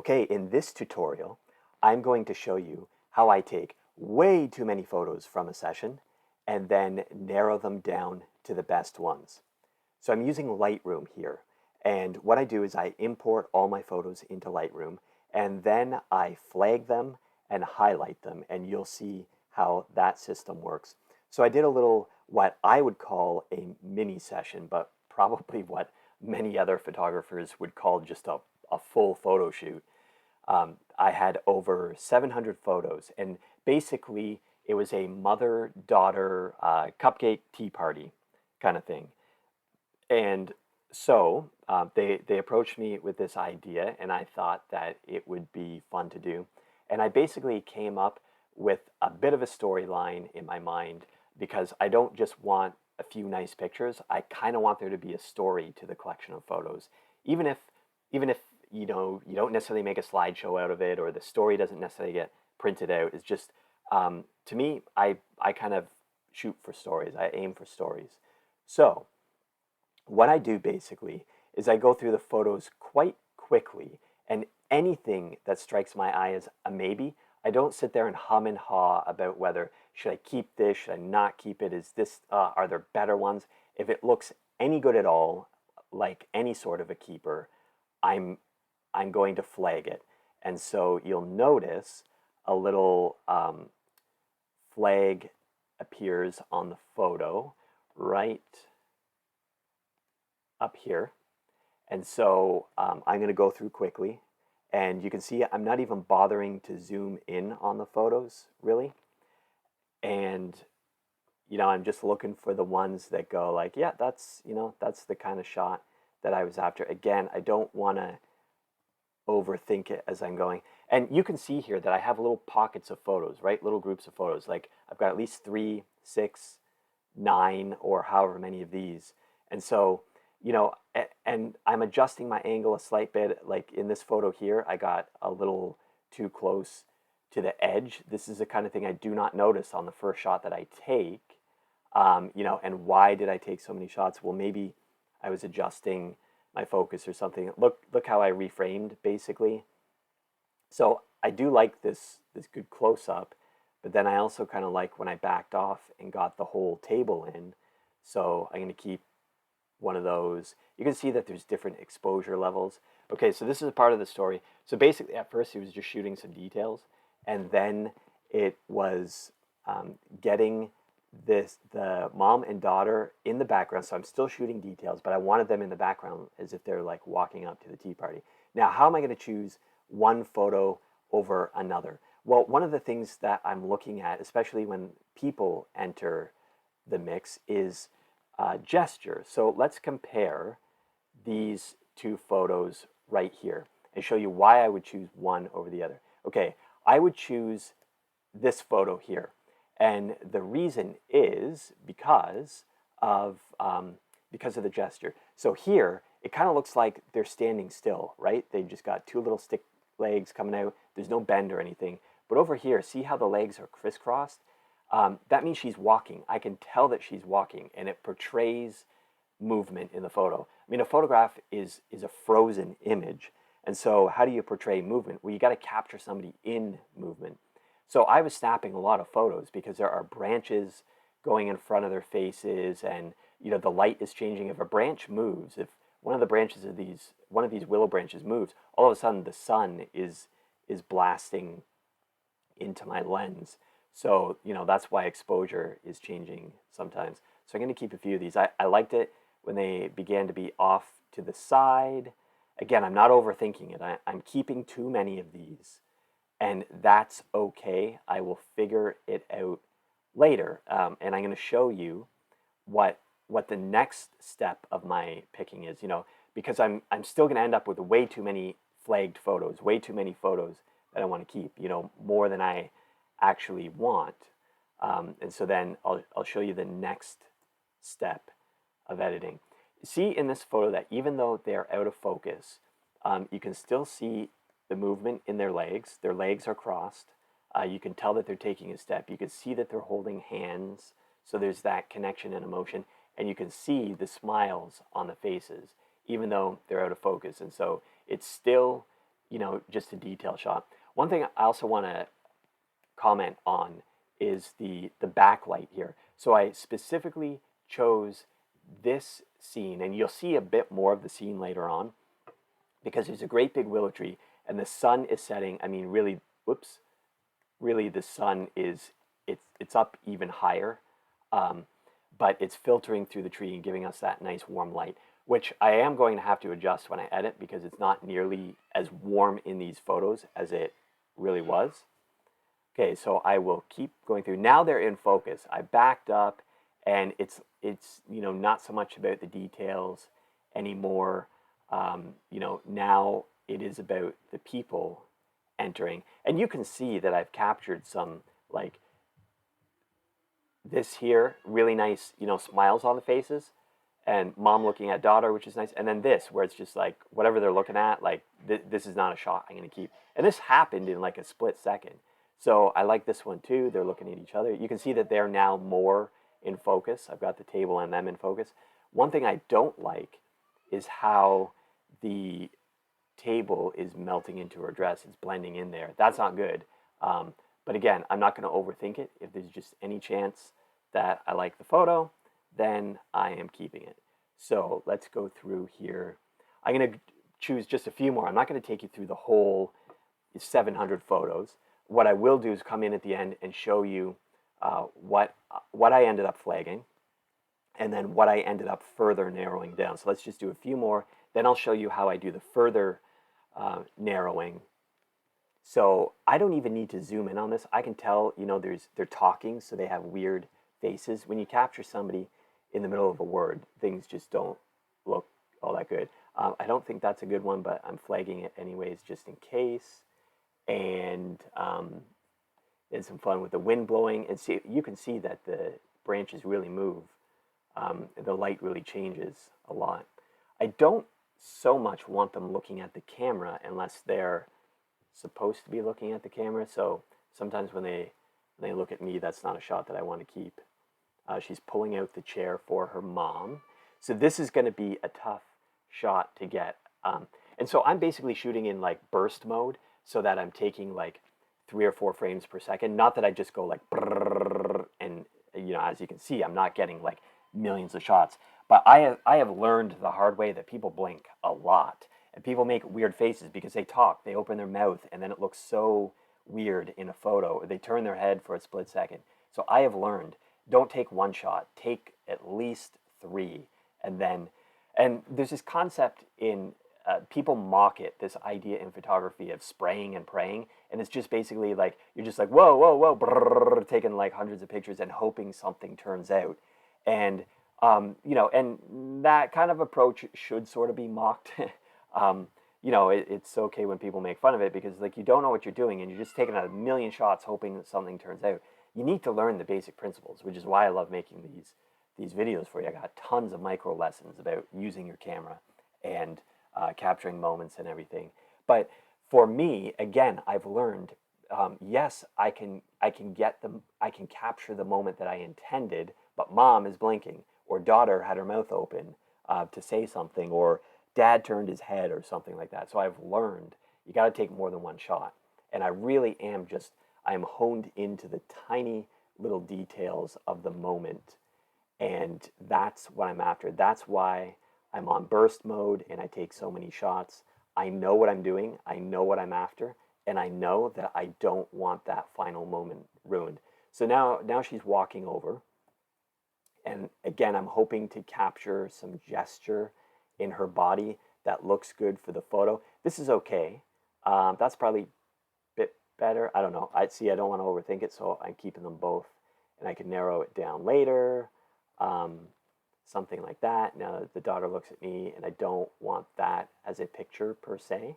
Okay, in this tutorial, I'm going to show you how I take way too many photos from a session and then narrow them down to the best ones. So I'm using Lightroom here, and what I do is I import all my photos into Lightroom, and then I flag them and highlight them, and you'll see how that system works. So I did a little, what I would call a mini session, but probably what many other photographers would call just a full photo shoot. I had over 700 photos, and basically it was a mother-daughter cupcake tea party kind of thing. And so they approached me with this idea, and I thought that it would be fun to do. And I basically came up with a bit of a storyline in my mind because I don't just want a few nice pictures. I kind of want there to be a story to the collection of photos, even if you don't necessarily make a slideshow out of it, or the story doesn't necessarily get printed out. It's just to me, I kind of shoot for stories. I aim for stories. So what I do basically is I go through the photos quite quickly, and anything that strikes my eye as a maybe, I don't sit there and hum and haw about whether should I keep this, should I not keep it, is this, are there better ones? If it looks any good at all, like any sort of a keeper, I'm I'm going to flag it. And so you'll notice a little flag appears on the photo right up here. And so I'm going to go through quickly. And you can see I'm not even bothering to zoom in on the photos, really. And, I'm just looking for the ones that go like, yeah, that's the kind of shot that I was after. Again, I don't want to overthink it as I'm going. And you can see here that I have little pockets of photos, right? Little groups of photos. Like I've got at least 3, 6, 9, or however many of these. And so, and I'm adjusting my angle a slight bit. Like in this photo here, I got a little too close to the edge. This is the kind of thing I do not notice on the first shot that I take. And why did I take so many shots? Well, maybe I was adjusting my focus or something. Look how I reframed basically. So I do like this good close up, but then I also kind of like when I backed off and got the whole table in. So I'm going to keep one of those. You can see that there's different exposure levels. Okay, so this is a part of the story. So basically at first he was just shooting some details, and then it was getting the mom and daughter in the background. So I'm still shooting details, but I wanted them in the background as if they're like walking up to the tea party. Now, how am I going to choose one photo over another? Well, one of the things that I'm looking at, especially when people enter the mix, is gesture. So let's compare these two photos right here and show you why I would choose one over the other. Okay, I would choose this photo here. And the reason is because of the gesture. So here, it kind of looks like they're standing still, right? They've just got two little stick legs coming out. There's no bend or anything. But over here, see how the legs are crisscrossed? That means she's walking. I can tell that she's walking, and it portrays movement in the photo. I mean, a photograph is a frozen image. And so how do you portray movement? Well, you got to capture somebody in movement. So I was snapping a lot of photos because there are branches going in front of their faces, and the light is changing. If a branch moves, if one of these willow branches moves, all of a sudden the sun is blasting into my lens. So that's why exposure is changing sometimes. So I'm going to keep a few of these. I liked it when they began to be off to the side. Again, I'm not overthinking it. I'm keeping too many of these. And that's okay. I will figure it out later. And I'm going to show you what the next step of my picking is, because I'm still going to end up with way too many flagged photos, way too many photos that I want to keep, more than I actually want. And so then I'll show you the next step of editing. See in this photo that even though they're out of focus, you can still see the movement in their legs. Their legs are crossed. You can tell that they're taking a step. You can see that they're holding hands. So there's that connection and emotion. And you can see the smiles on the faces, even though they're out of focus. And so it's still, just a detail shot. One thing I also want to comment on is the backlight here. So I specifically chose this scene, and you'll see a bit more of the scene later on, because there's a great big willow tree and the sun is setting. I mean, really, whoops, really the sun is, it's up even higher, but it's filtering through the tree and giving us that nice warm light, which I am going to have to adjust when I edit because it's not nearly as warm in these photos as it really was. Okay, so I will keep going through. Now they're in focus. I backed up, and it's not so much about the details anymore. Now it is about the people entering, and you can see that I've captured some, like this here, really nice, smiles on the faces, and mom looking at daughter, which is nice, and then this where it's just like whatever they're looking at, like this is not a shot I'm going to keep, and this happened in like a split second. So I like this one too. They're looking at each other. You can see that they're now more in focus. I've got the table and them in focus. One thing I don't like is how the table is melting into her dress. It's blending in there. That's not good. But again, I'm not going to overthink it. If there's just any chance that I like the photo, then I am keeping it. So let's go through here. I'm going to choose just a few more. I'm not going to take you through the whole 700 photos. What I will do is come in at the end and show you what I ended up flagging, and then what I ended up further narrowing down. So let's just do a few more. Then I'll show you how I do the further narrowing. So I don't even need to zoom in on this. I can tell, they're talking, so they have weird faces. When you capture somebody in the middle of a word, things just don't look all that good. I don't think that's a good one, but I'm flagging it anyways, just in case. And then some fun with the wind blowing, and see, you can see that the branches really move. The light really changes a lot. I don't so much want them looking at the camera unless they're supposed to be looking at the camera. So sometimes when they look at me, that's not a shot that I want to keep. She's pulling out the chair for her mom. So this is going to be a tough shot to get. And so I'm basically shooting in like burst mode, so that I'm taking like 3 or 4 frames per second. Not that I just go like brrr, and as you can see, I'm not getting like millions of shots. But I have learned the hard way that people blink a lot, and people make weird faces because they talk, they open their mouth, and then it looks so weird in a photo. Or they turn their head for a split second. So I have learned, don't take one shot, take at least 3, and there's this concept in people mock it, this idea in photography of spraying and praying, and it's just basically like you're just like whoa, whoa, whoa, brrr, taking like hundreds of pictures and hoping something turns out, and and that kind of approach should sort of be mocked. It's okay when people make fun of it because like you don't know what you're doing and you're just taking out a million shots hoping that something turns out. You need to learn the basic principles, which is why I love making these videos for you. I got tons of micro lessons about using your camera and capturing moments and everything. But for me, again, I've learned, yes, I can capture the moment that I intended, but mom is blinking, or daughter had her mouth open to say something, or dad turned his head, or something like that. So I've learned you got to take more than one shot, and I really am I'm honed into the tiny little details of the moment, and that's what I'm after. That's why I'm on burst mode and I take so many shots. I know what I'm doing, I know what I'm after, and I know that I don't want that final moment ruined. So now she's walking over, and again, I'm hoping to capture some gesture in her body that looks good for the photo. This is okay. That's probably a bit better. I don't know. I don't want to overthink it, so I'm keeping them both, and I can narrow it down later. Something like that. Now the daughter looks at me, and I don't want that as a picture per se.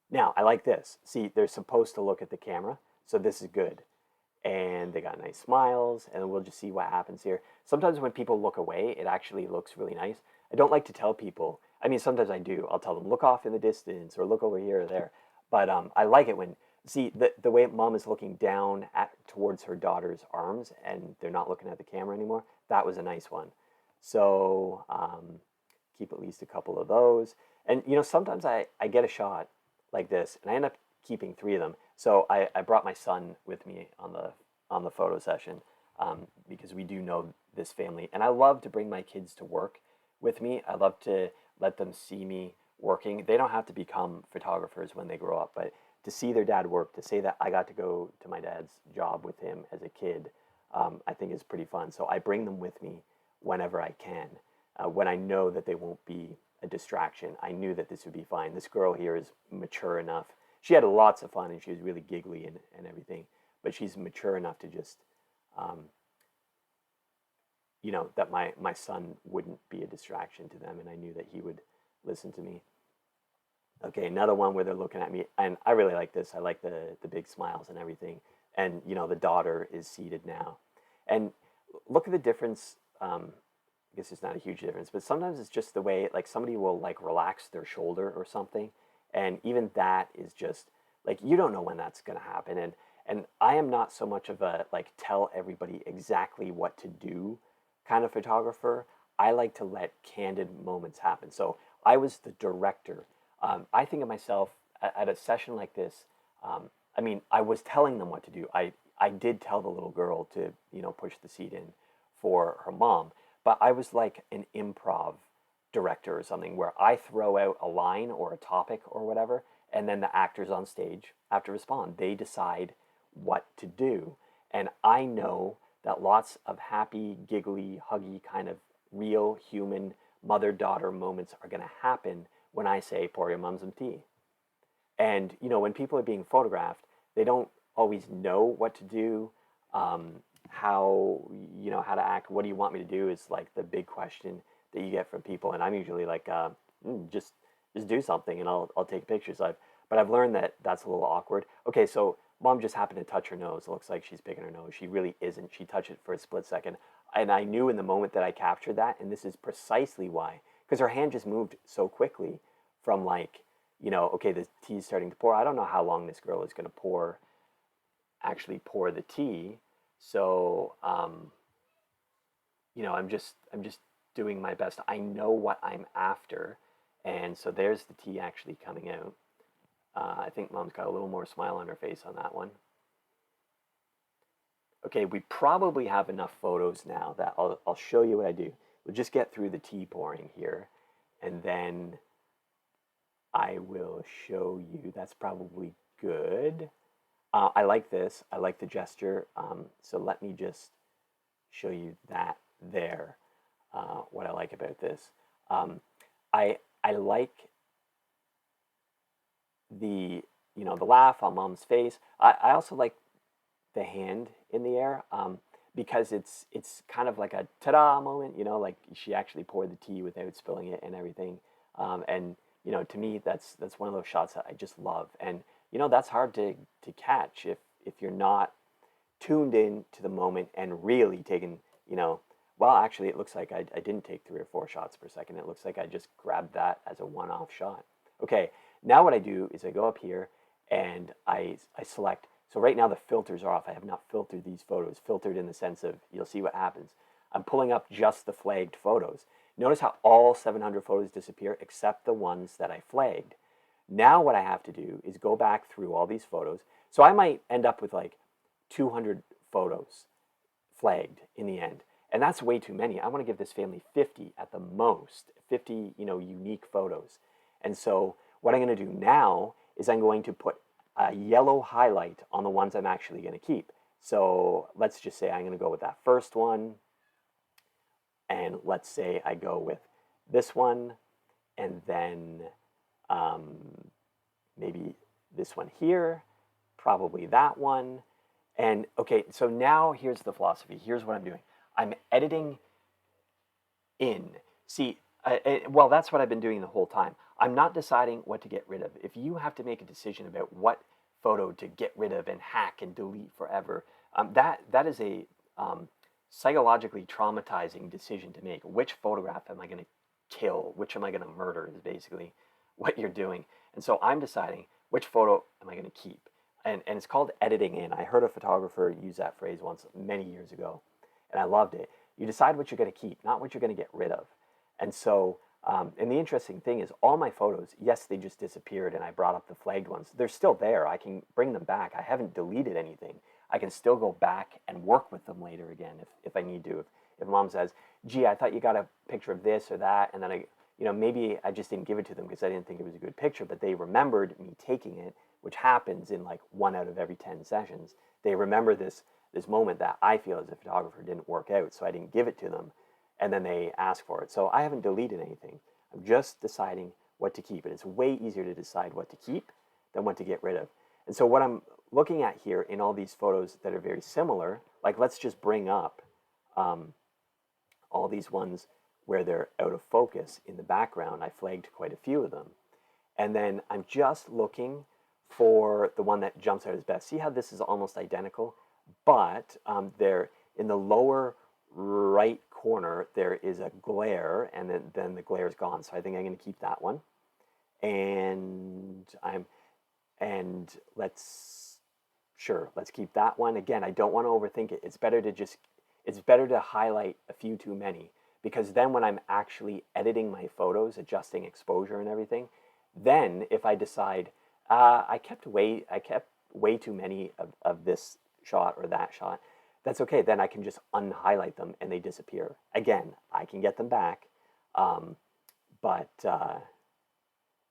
Now I like this. See, they're supposed to look at the camera, so this is good. And they got nice smiles, and we'll just see what happens here. Sometimes when people look away, it actually looks really nice. I don't like to tell people. I mean, sometimes I do. I'll tell them, look off in the distance, or look over here or there. But I like it when, see, the way mom is looking down towards her daughter's arms, and they're not looking at the camera anymore. That was a nice one. So keep at least a couple of those. And sometimes I get a shot like this, and I end up keeping 3 of them. So I brought my son with me on the photo session, because we do know this family, and I love to bring my kids to work with me. I love to let them see me working. They don't have to become photographers when they grow up, but to see their dad work, to say that I got to go to my dad's job with him as a kid, I think is pretty fun. So I bring them with me whenever I can, when I know that they won't be a distraction. I knew that this would be fine. This girl here is mature enough. She had lots of fun and she was really giggly and everything, but she's mature enough to just, um, that my son wouldn't be a distraction to them, and I knew that he would listen to me. Okay, another one where they're looking at me, and I really like this. I like the big smiles and everything. And the daughter is seated now, and look at the difference. I guess it's not a huge difference, but sometimes it's just the way like somebody will like relax their shoulder or something, and even that is just like you don't know when that's going to happen. And I am not so much of a like tell everybody exactly what to do kind of photographer. I like to let candid moments happen. So I was the director. I think of myself at a session like this. I mean, I was telling them what to do. I did tell the little girl to, push the seat in for her mom, but I was like an improv director or something where I throw out a line or a topic or whatever, and then the actors on stage have to respond. They decide what to do. And I know that lots of happy, giggly, huggy kind of real human mother daughter moments are going to happen when I say, pour your mom some tea. And when people are being photographed, they don't always know what to do, how how to act. What do you want me to do is like the big question that you get from people, and I'm usually like, just do something, and I'll take pictures. But I've learned that that's a little awkward. Okay, so mom just happened to touch her nose. It looks like she's picking her nose. She really isn't. She touched it for a split second, and I knew in the moment that I captured that, and this is precisely why, because her hand just moved so quickly from like okay, the tea's starting to pour. I don't know how long this girl is going to actually pour the tea. So, I'm just doing my best. I know what I'm after. And so there's the tea actually coming out. I think mom's got a little more smile on her face on that one. Okay, we probably have enough photos now that I'll show you what I do. We'll just get through the tea pouring here, and then I will show you. That's probably good. I like this. I like the gesture. So let me just show you that there. What I like about this. I like the the laugh on mom's face. I also like the hand in the air, because it's kind of like a ta-da moment. Like she actually poured the tea without spilling it and everything. And to me, that's one of those shots that I just love. And that's hard to catch if you're not tuned in to the moment and really taking well, actually, it looks like I didn't take 3 or 4 shots per second. It looks like I just grabbed that as a one-off shot. Okay, now what I do is I go up here and I select. So right now the filters are off. I have not filtered these photos. Filtered in the sense of, you'll see what happens. I'm pulling up just the flagged photos. Notice how all 700 photos disappear except the ones that I flagged. Now what I have to do is go back through all these photos. So I might end up with like 200 photos flagged in the end. And that's way too many. I want to give this family 50 at the most, 50, unique photos. And so what I'm going to do now is I'm going to put a yellow highlight on the ones I'm actually going to keep. So let's just say I'm going to go with that first one. And let's say I go with this one, and then maybe this one here, probably that one. And okay, so now here's the philosophy. Here's what I'm doing. I'm editing in. See, well, that's what I've been doing the whole time. I'm not deciding what to get rid of. If you have to make a decision about what photo to get rid of and hack and delete forever, that is a psychologically traumatizing decision to make. Which photograph am I going to kill? Which am I going to murder is basically what you're doing. And so I'm deciding which photo am I going to keep. And it's called editing in. I heard a photographer use that phrase once many years ago, and I loved it. You decide what you're going to keep, not what you're going to get rid of. And so, and the interesting thing is all my photos, yes, they just disappeared and I brought up the flagged ones. They're still there. I can bring them back. I haven't deleted anything. I can still go back and work with them later again if I need to. If mom says, gee, I thought you got a picture of this or that, and then maybe I just didn't give it to them because I didn't think it was a good picture, but they remembered me taking it, which happens in like 1 out of every 10 sessions. They remember this moment that I feel as a photographer didn't work out, so I didn't give it to them, and then they ask for it. So I haven't deleted anything. I'm just deciding what to keep, and it's way easier to decide what to keep than what to get rid of. And so what I'm looking at here in all these photos that are very similar, like let's just bring up all these ones where they're out of focus in the background. I flagged quite a few of them. And then I'm just looking for the one that jumps out as best. See how this is almost identical? But there in the lower right corner, there is a glare, and then the glare is gone. So I think I'm going to keep that one. And let's keep that one. Again, I don't want to overthink it. It's better to highlight a few too many, because then when I'm actually editing my photos, adjusting exposure and everything, then if I decide I kept way too many of this shot or that shot, that's okay. Then I can just unhighlight them and they disappear. Again, I can get them back.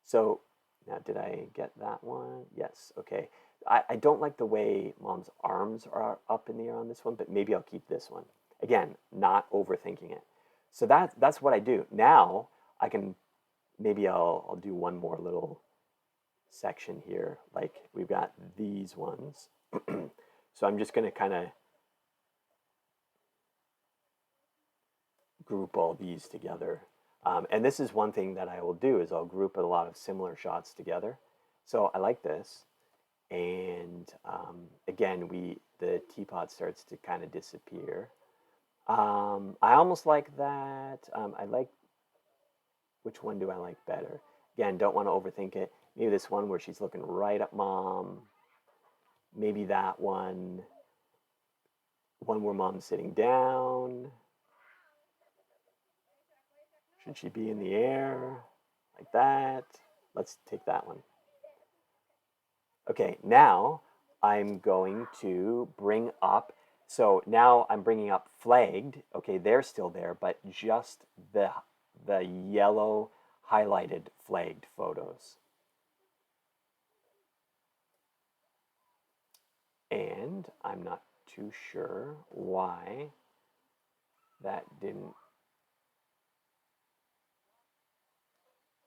So now, did I get that one? Yes, okay. I don't like the way mom's arms are up in the air on this one, but maybe I'll keep this one. Again, not overthinking it. So that's what I do. Now I can, maybe I'll do one more little section here. Like we've got these ones. So I'm just going to kind of group all these together. And this is one thing that I will do is I'll group a lot of similar shots together. So I like this. And again, the teapot starts to kind of disappear. I almost like that. Which one do I like better? Again, don't want to overthink it. Maybe this one where she's looking right at mom. Maybe that one where mom's sitting down. Should she be in the air? Like that. Let's take that one. Okay, now I'm going to bring up, so now I'm bringing up flagged. Okay, they're still there, but just the yellow highlighted flagged photos. And I'm not too sure why that didn't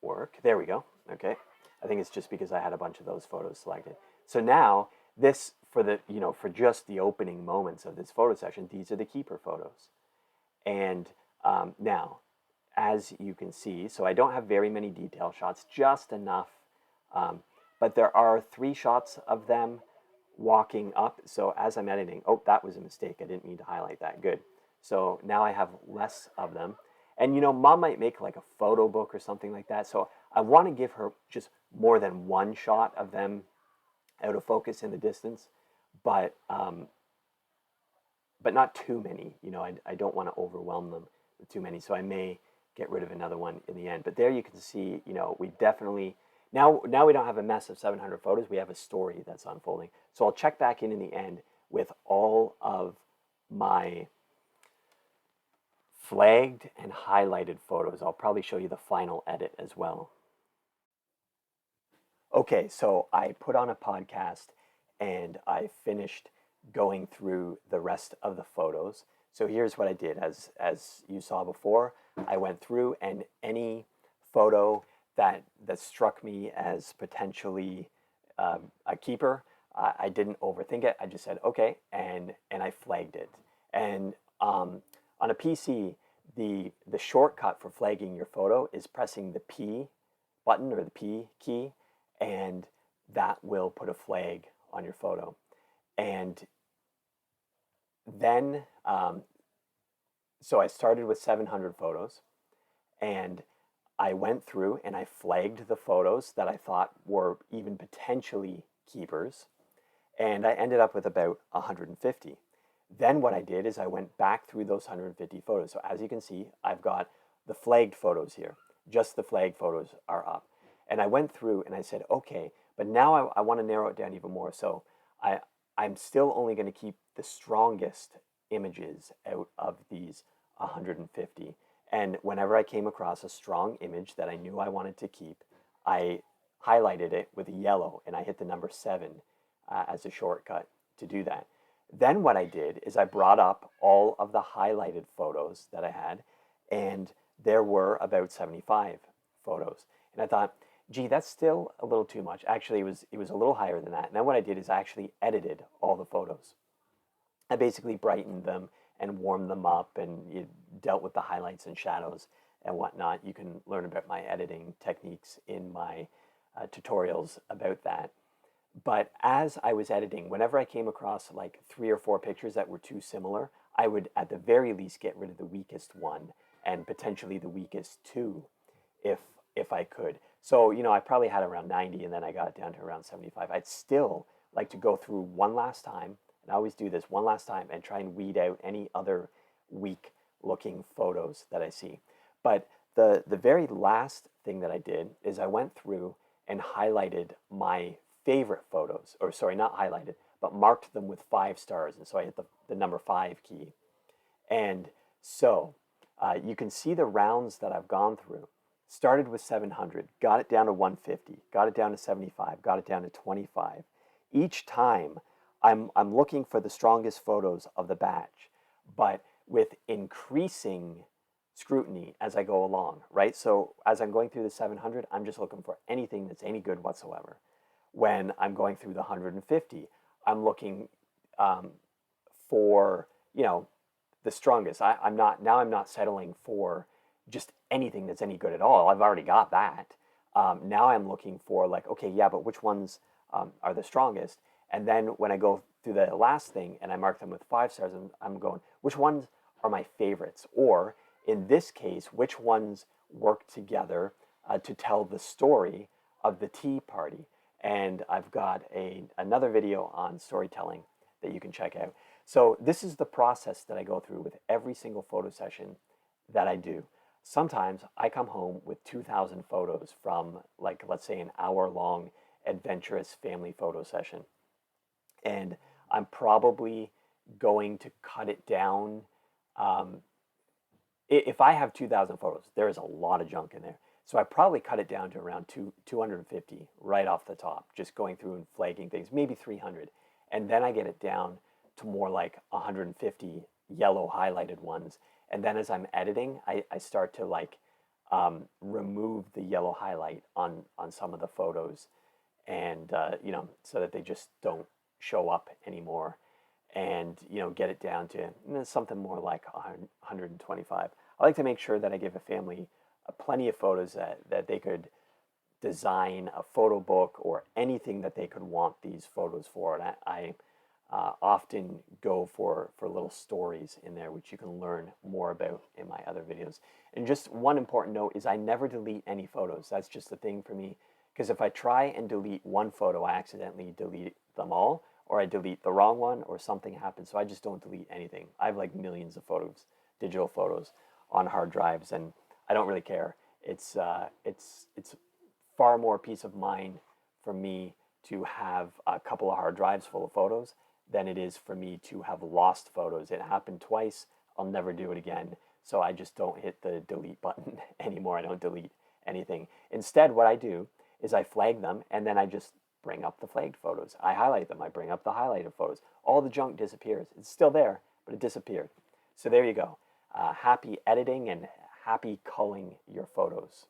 work. There we go. Okay. I think it's just because I had a bunch of those photos selected. So now this, for just the opening moments of this photo session, these are the keeper photos. And now, as you can see, so I don't have very many detail shots, just enough. But there are 3 shots of them walking up. So as I'm editing, oh, that was a mistake. I didn't mean to highlight that. Good. So now I have less of them. And mom might make like a photo book or something like that. So I want to give her just more than one shot of them out of focus in the distance, but not too many. I don't want to overwhelm them with too many. So I may get rid of another one in the end. But there you can see, we definitely, now we don't have a mess of 700 photos. We have a story that's unfolding. So I'll check back in the end with all of my flagged and highlighted photos. I'll probably show you the final edit as well. Okay, so I put on a podcast and I finished going through the rest of the photos. So here's what I did. As you saw before, I went through, and any photo that struck me as potentially a keeper, I didn't overthink it. I just said okay, and I flagged it. And on a PC, the shortcut for flagging your photo is pressing the P button or the P key, and that will put a flag on your photo. And then, so I started with 700 photos, and I went through and I flagged the photos that I thought were even potentially keepers, and I ended up with about 150. Then what I did is I went back through those 150 photos. So as you can see, I've got the flagged photos here. Just the flagged photos are up. And I went through and I said, okay, but now I want to narrow it down even more. So I, I'm still only going to keep the strongest images out of these 150. And whenever I came across a strong image that I knew I wanted to keep, I highlighted it with yellow and I hit the number 7 as a shortcut to do that. Then what I did is I brought up all of the highlighted photos that I had, and there were about 75 photos. And I thought, gee, that's still a little too much. Actually, it was a little higher than that. And then what I did is I actually edited all the photos. I basically brightened them and warmed them up, and you dealt with the highlights and shadows and whatnot. You can learn about my editing techniques in my tutorials about that. But as I was editing, whenever I came across like 3 or 4 pictures that were too similar, I would at the very least get rid of the weakest one and potentially the weakest two if if I could. So, I probably had around 90 and then I got it down to around 75. I'd still like to go through one last time, and I always do this one last time and try and weed out any other weak looking photos that I see. But the very last thing that I did is I went through and highlighted my favorite photos, or sorry, not highlighted, but marked them with 5 stars. And so I hit the number 5 key. And so you can see the rounds that I've gone through. Started with 700, got it down to 150, got it down to 75, got it down to 25. Each time I'm looking for the strongest photos of the batch, but with increasing scrutiny as I go along, right? So as I'm going through the 700, I'm just looking for anything that's any good whatsoever. When I'm going through the 150, I'm looking for, the strongest. I'm not settling for just anything that's any good at all. I've already got that. Now I'm looking for like, okay, yeah, but which ones are the strongest? And then when I go through the last thing and I mark them with 5 stars, I'm going, which ones are my favorites? Or in this case, which ones work together to tell the story of the tea party? And I've got another video on storytelling that you can check out. So this is the process that I go through with every single photo session that I do. Sometimes I come home with 2,000 photos from, like, let's say an hour-long adventurous family photo session. And I'm probably going to cut it down. If I have 2,000 photos, there is a lot of junk in there. So I probably cut it down to around 250 right off the top, just going through and flagging things, maybe 300. And then I get it down to more like 150 yellow highlighted ones. And then as I'm editing, I start to like remove the yellow highlight on some of the photos, and so that they just don't show up anymore, and get it down to something more like 125. I like to make sure that I give a family plenty of photos that they could design a photo book or anything that they could want these photos for. And I often go for little stories in there, which you can learn more about in my other videos. And just one important note is I never delete any photos. That's just the thing for me, because if I try and delete one photo, I accidentally delete them all, or I delete the wrong one, or something happens. So I just don't delete anything. I have like millions of photos, digital photos, on hard drives, and I don't really care. It's far more peace of mind for me to have a couple of hard drives full of photos than it is for me to have lost photos. It happened twice. I'll never do it again. So I just don't hit the delete button anymore. I don't delete anything. Instead, what I do is I flag them, and then I just bring up the flagged photos. I highlight them. I bring up the highlighted photos. All the junk disappears. It's still there, but it disappeared. So there you go. Happy editing and happy culling your photos.